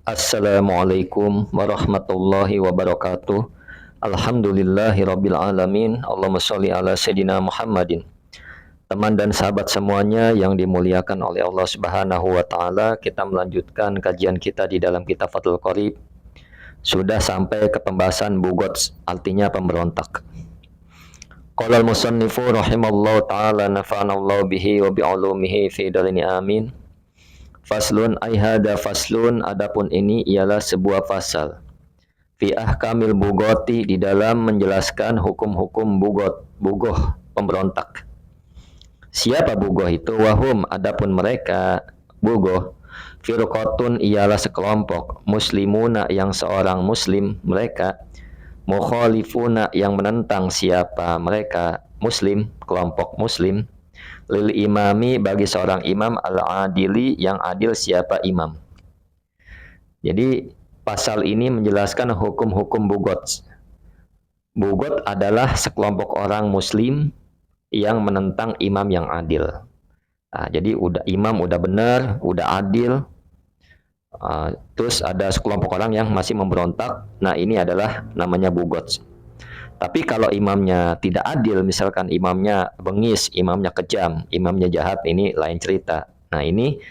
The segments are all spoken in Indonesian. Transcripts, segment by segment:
Assalamualaikum warahmatullahi wabarakatuh. Alhamdulillahirabbil alamin. Allahumma sholli ala sayidina Muhammadin. Teman dan sahabat semuanya yang dimuliakan oleh Allah Subhanahu wa taala, kita melanjutkan kajian kita di dalam kitab Fathul Qorib. Sudah sampai ke pembahasan bugot, artinya pemberontak. Qala al-musannifu rahimallahu taala nafa'anallahu bihi wa bi'ulumihi fi darini amin. Faslun ay hada faslun, adapun ini ialah sebuah fasal. Fi ahkamil bugoti, di dalam menjelaskan hukum-hukum bugoh pemberontak. Siapa bugoh itu? Wahum, adapun mereka bugoh. Firqatun, ialah sekelompok. Muslimuna, yang seorang muslim mereka. Mukhalifuna, yang menentang siapa mereka? Muslim, kelompok muslim. Lil imami, bagi seorang imam, al-adili, yang adil. Siapa imam? Jadi pasal ini menjelaskan hukum-hukum bugot. Bugot adalah sekelompok orang muslim yang menentang imam yang adil. Nah, jadi imam udah benar, udah adil. Terus ada sekelompok orang yang masih memberontak. Nah, ini adalah namanya bugot. Tapi kalau imamnya tidak adil, misalkan imamnya bengis, imamnya kejam, imamnya jahat, ini lain cerita. Nah, ini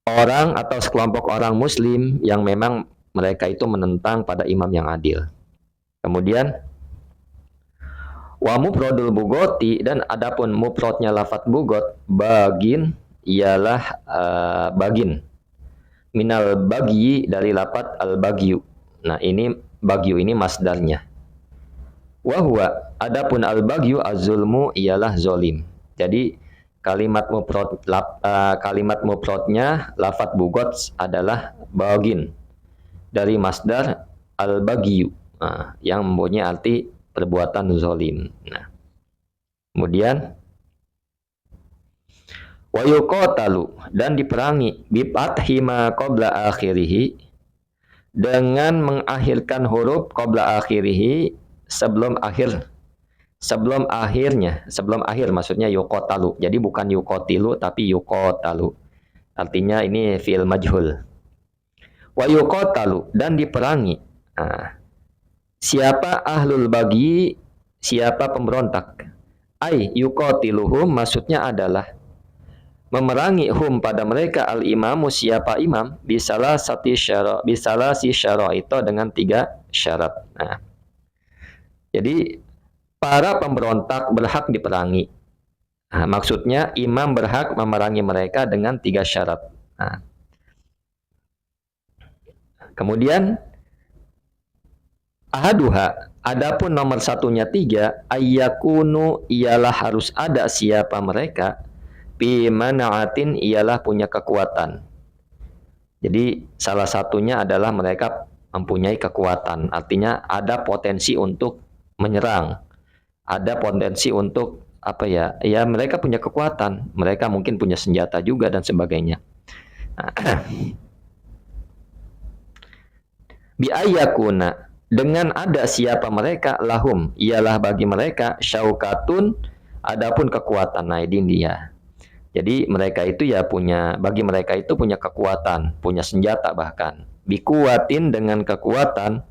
orang atau sekelompok orang muslim yang memang mereka itu menentang pada imam yang adil. Kemudian wa mufradul bugoti, dan adapun mufradnya lafadz bugot, bagin, ialah bagin. Minal bagi, dari lafadz al-bagyu. Nah, ini bagyu ini masdarnya. Wahwa, adapun al-bagyu az-zulmu, ialah zolim. Jadi kalimat mufradnya lafadz bugot adalah bagin, dari masdar al-bagyu, yang mempunyai arti perbuatan zolim. Nah, kemudian wa yuqatalu, dan diperangi bi fathi ma qabla akhirih, dengan mengakhirkan huruf qabla akhirih, sebelum akhir, sebelum akhir maksudnya yuqatalu. Jadi bukan yuqatilu tapi yuqatalu. Artinya ini fi'il majhul. Wa yuqatalu, dan diperangi. Nah, siapa ahlul bagi, siapa pemberontak? Ai yuqatiluhum, maksudnya adalah memerangi hum, pada mereka, al imamu, siapa imam, bisalah si syara itu, dengan 3 syarat. Nah, jadi para pemberontak berhak diperangi. Nah, maksudnya imam berhak memerangi mereka dengan 3 syarat. Nah, kemudian ahaduha, adapun nomor satunya 3, ayyakunu, ialah harus ada siapa mereka, bimana'atin, ialah punya kekuatan. Jadi salah satunya adalah mereka mempunyai kekuatan, artinya ada potensi untuk menyerang, ada potensi untuk ya mereka punya kekuatan, mereka mungkin punya senjata juga dan sebagainya. Bi ayyakuna, dengan ada siapa mereka, lahum, ialah bagi mereka, syaukatun, adapun kekuatan. Nah, ini dia. Jadi mereka itu ya bagi mereka itu punya kekuatan, punya senjata bahkan. Bikuwatin, dengan kekuatan,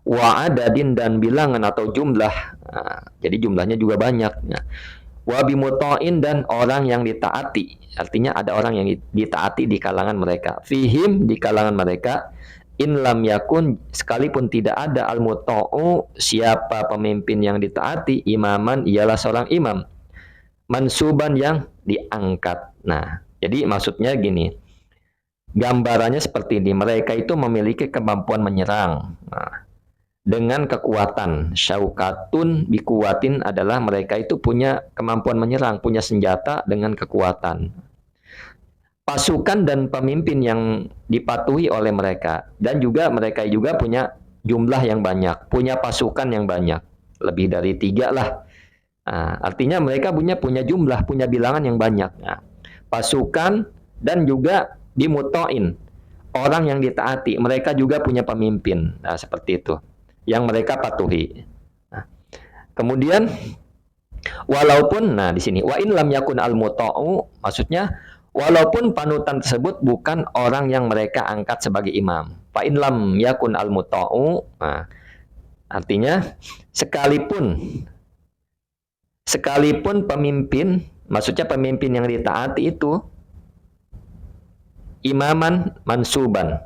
wa adadin, dan bilangan atau jumlah. Nah, jadi jumlahnya juga banyak. Nah, wa bimutain, dan orang yang ditaati. Artinya ada orang yang ditaati di kalangan mereka. Fihim, di kalangan mereka. In lam yakun, sekalipun tidak ada al-muta'u, siapa pemimpin yang ditaati, imaman, ialah seorang imam. Mansuban, yang diangkat. Nah, jadi maksudnya gini. Gambarannya seperti ini, mereka itu memiliki kemampuan menyerang. Nah, dengan kekuatan. Syaukatun bikuwatin adalah mereka itu punya kemampuan menyerang, punya senjata dengan kekuatan. Pasukan dan pemimpin yang dipatuhi oleh mereka, dan juga mereka juga punya jumlah yang banyak, punya pasukan yang banyak, lebih dari 3 lah. Nah, artinya mereka punya jumlah, punya bilangan yang banyak. Nah, pasukan dan juga bimutoin, orang yang ditaati, mereka juga punya pemimpin. Nah, seperti itu, yang mereka patuhi. Nah, kemudian walaupun, nah di sini wa in lam yakun al muta'u, maksudnya walaupun panutan tersebut bukan orang yang mereka angkat sebagai imam. Fa in lam yakun al muta'u, nah, artinya sekalipun sekalipun pemimpin, maksudnya pemimpin yang ditaati itu imaman mansuban,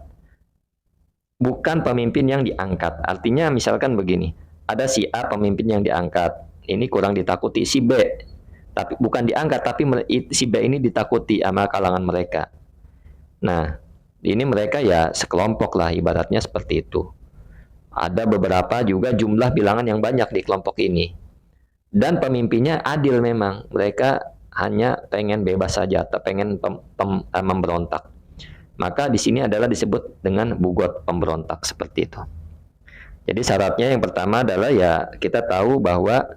bukan pemimpin yang diangkat. Artinya misalkan begini, ada si A pemimpin yang diangkat, ini kurang ditakuti si B, tapi bukan diangkat, tapi si B ini ditakuti sama kalangan mereka. Nah, ini mereka ya sekelompok lah, ibaratnya seperti itu. Ada beberapa juga jumlah bilangan yang banyak di kelompok ini. Dan pemimpinnya adil memang, mereka hanya pengen bebas saja atau pengen memberontak. Maka di sini adalah disebut dengan bugot pemberontak seperti itu. Jadi syaratnya yang pertama adalah ya kita tahu bahwa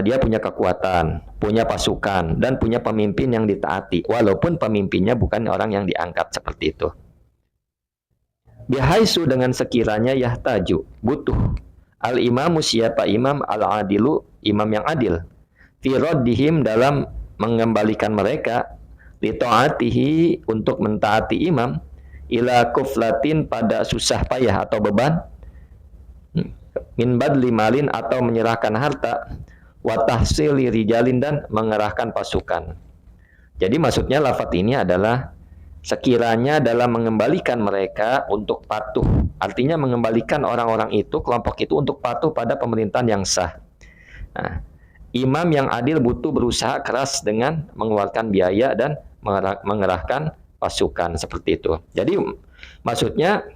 dia punya kekuatan, punya pasukan, dan punya pemimpin yang ditaati, walaupun pemimpinnya bukan orang yang diangkat seperti itu. Bihaisu dengan sekiranya yahtaju, butuh. Al-imamu siapa imam, al-adilu, imam yang adil. Fi raddihim dalam mengembalikan mereka, lito'atihi untuk mentaati imam, ila kuflatin pada susah payah atau beban, min badli malin atau menyerahkan harta, wa tahsili rijalin dan mengerahkan pasukan. Jadi maksudnya lafaz ini adalah sekiranya dalam mengembalikan mereka untuk patuh, artinya mengembalikan orang-orang itu, kelompok itu untuk patuh pada pemerintahan yang sah. Nah, imam yang adil butuh berusaha keras dengan mengeluarkan biaya dan mengerahkan pasukan seperti itu. Jadi maksudnya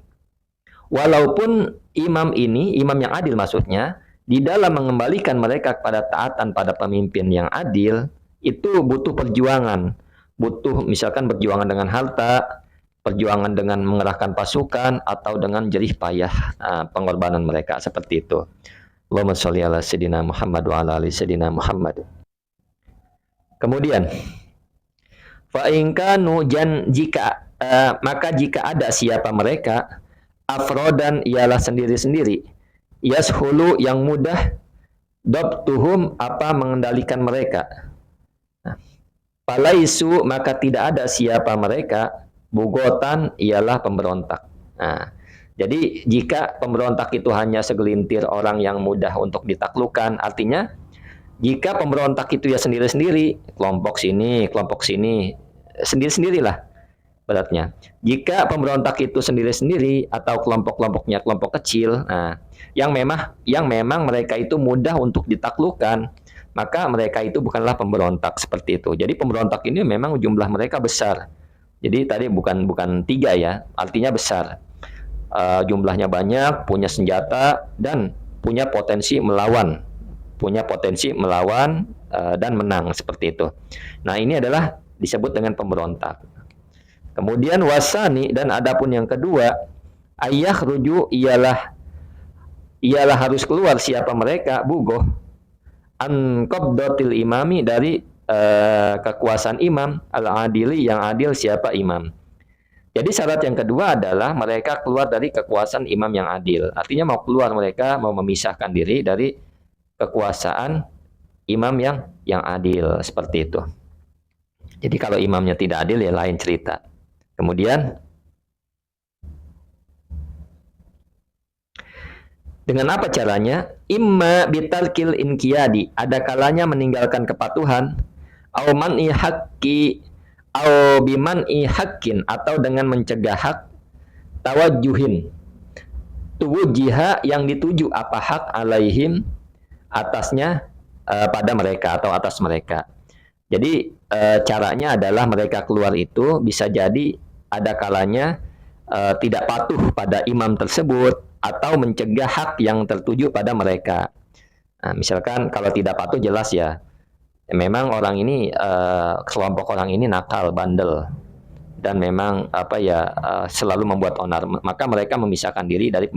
walaupun imam ini, imam yang adil maksudnya, di dalam mengembalikan mereka kepada taatan pada pemimpin yang adil, itu butuh perjuangan. Butuh misalkan perjuangan dengan harta, perjuangan dengan mengerahkan pasukan, atau dengan jerih payah pengorbanan mereka seperti itu. Allahumma sholli ala sayyidina Muhammad wa ala ali sayyidina Muhammad. Kemudian fa'ingkanu jika maka jika ada siapa mereka afrodan ialah sendiri-sendiri, yashulu yang mudah, dabtuhum apa mengendalikan mereka. Palaisu maka tidak ada siapa mereka, bugotan ialah pemberontak. Nah, jadi jika pemberontak itu hanya segelintir orang yang mudah untuk ditaklukkan, artinya jika pemberontak itu ya sendiri-sendiri, kelompok sini, sendiri-sendirilah beratnya. Jika pemberontak itu sendiri-sendiri atau kelompok-kelompoknya kelompok kecil, nah, yang memang mereka itu mudah untuk ditaklukkan, maka mereka itu bukanlah pemberontak seperti itu. Jadi pemberontak ini memang jumlah mereka besar. Jadi tadi bukan 3 ya, artinya besar. Jumlahnya banyak, punya senjata dan punya potensi melawan dan menang seperti itu. Nah, ini adalah disebut dengan pemberontak. Kemudian wasani, dan adapun yang kedua, ayah ruju ialah harus keluar siapa mereka, bugoh, an qabdatil imami dari kekuasaan imam, al-adili yang adil siapa imam. Jadi syarat yang kedua adalah mereka keluar dari kekuasaan imam yang adil. Artinya mereka mau memisahkan diri dari kekuasaan imam yang adil seperti itu. Jadi kalau imamnya tidak adil ya lain cerita. Kemudian dengan apa caranya? Imma bitalkil inqiyadi, ada kalanya meninggalkan kepatuhan, au man'i haqqi, au biman'i haqqin, atau dengan mencegah hak, tawajjuhin, tuwujjiha yang dituju apa hak alaihim atasnya pada mereka atau atas mereka. Jadi caranya adalah mereka keluar itu bisa jadi ada kalanya tidak patuh pada imam tersebut atau mencegah hak yang tertuju pada mereka. Nah, misalkan kalau tidak patuh jelas ya, memang orang ini kelompok orang ini nakal, bandel, dan memang selalu membuat onar. Maka mereka memisahkan diri dari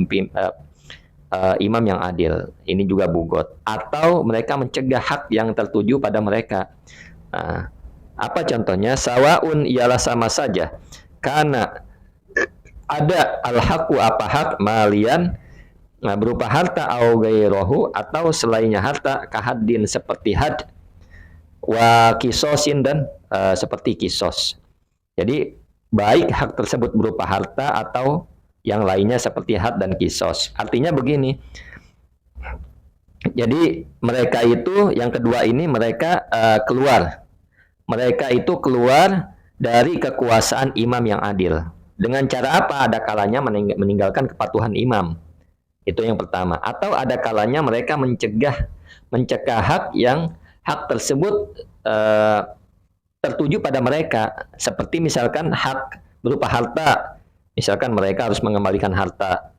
imam yang adil. Ini juga bugot. Atau mereka mencegah hak yang tertuju pada mereka. Nah, apa contohnya? Sawaun ialah sama saja. Karena ada al-haqu apa hak malian, berupa harta au gairahu atau selainnya harta, kahaddin seperti had, wa kisosin dan seperti kisos. Jadi baik hak tersebut berupa harta atau yang lainnya seperti had dan kisos. Artinya begini, jadi mereka itu yang kedua ini mereka mereka itu keluar dari kekuasaan imam yang adil. Dengan cara apa? Ada kalanya meninggalkan kepatuhan imam. Itu yang pertama. Atau ada kalanya mereka mencegah hak tersebut tertuju pada mereka. Seperti misalkan hak berupa harta. Misalkan mereka harus mengembalikan harta.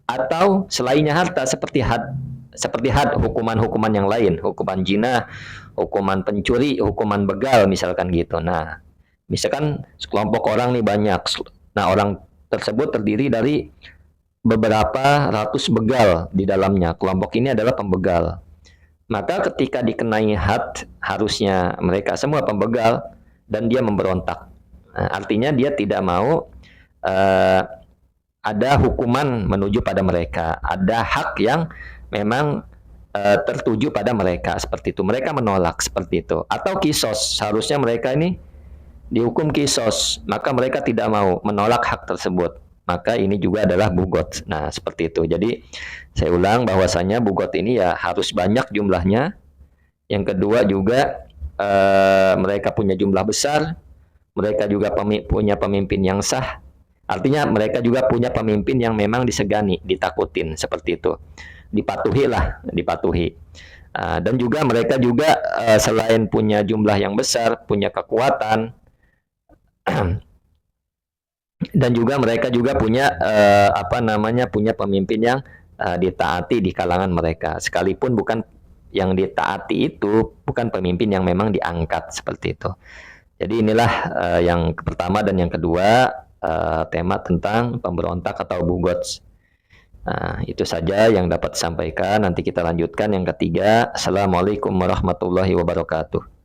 Atau selainnya harta seperti had hukuman-hukuman yang lain, hukuman zina, hukuman pencuri, hukuman begal misalkan gitu. Nah, misalkan sekelompok orang nih banyak. Nah, orang tersebut terdiri dari beberapa ratus begal di dalamnya. Kelompok ini adalah pembegal. Maka ketika dikenai had, harusnya mereka semua pembegal dan dia memberontak. Nah, artinya dia tidak mau ada hukuman menuju pada mereka, ada hak yang memang tertuju pada mereka seperti itu. Mereka menolak seperti itu. Atau kisos, seharusnya mereka ini dihukum kisos, maka mereka tidak mau menolak hak tersebut. Maka ini juga adalah bugot. Nah, seperti itu. Jadi saya ulang bahwasanya bugot ini ya harus banyak jumlahnya. Yang kedua juga mereka punya jumlah besar, mereka juga punya pemimpin yang sah. Artinya mereka juga punya pemimpin yang memang disegani, ditakutin seperti itu. Dipatuhi lah, dipatuhi. Dan juga mereka juga selain punya jumlah yang besar, punya kekuatan, dan juga mereka juga punya punya pemimpin yang ditaati di kalangan mereka. Sekalipun bukan yang ditaati itu bukan pemimpin yang memang diangkat seperti itu. Jadi inilah yang pertama dan yang kedua tema tentang pemberontak atau bugots. Nah, itu saja yang dapat disampaikan. Nanti kita lanjutkan yang ketiga. Assalamualaikum warahmatullahi wabarakatuh.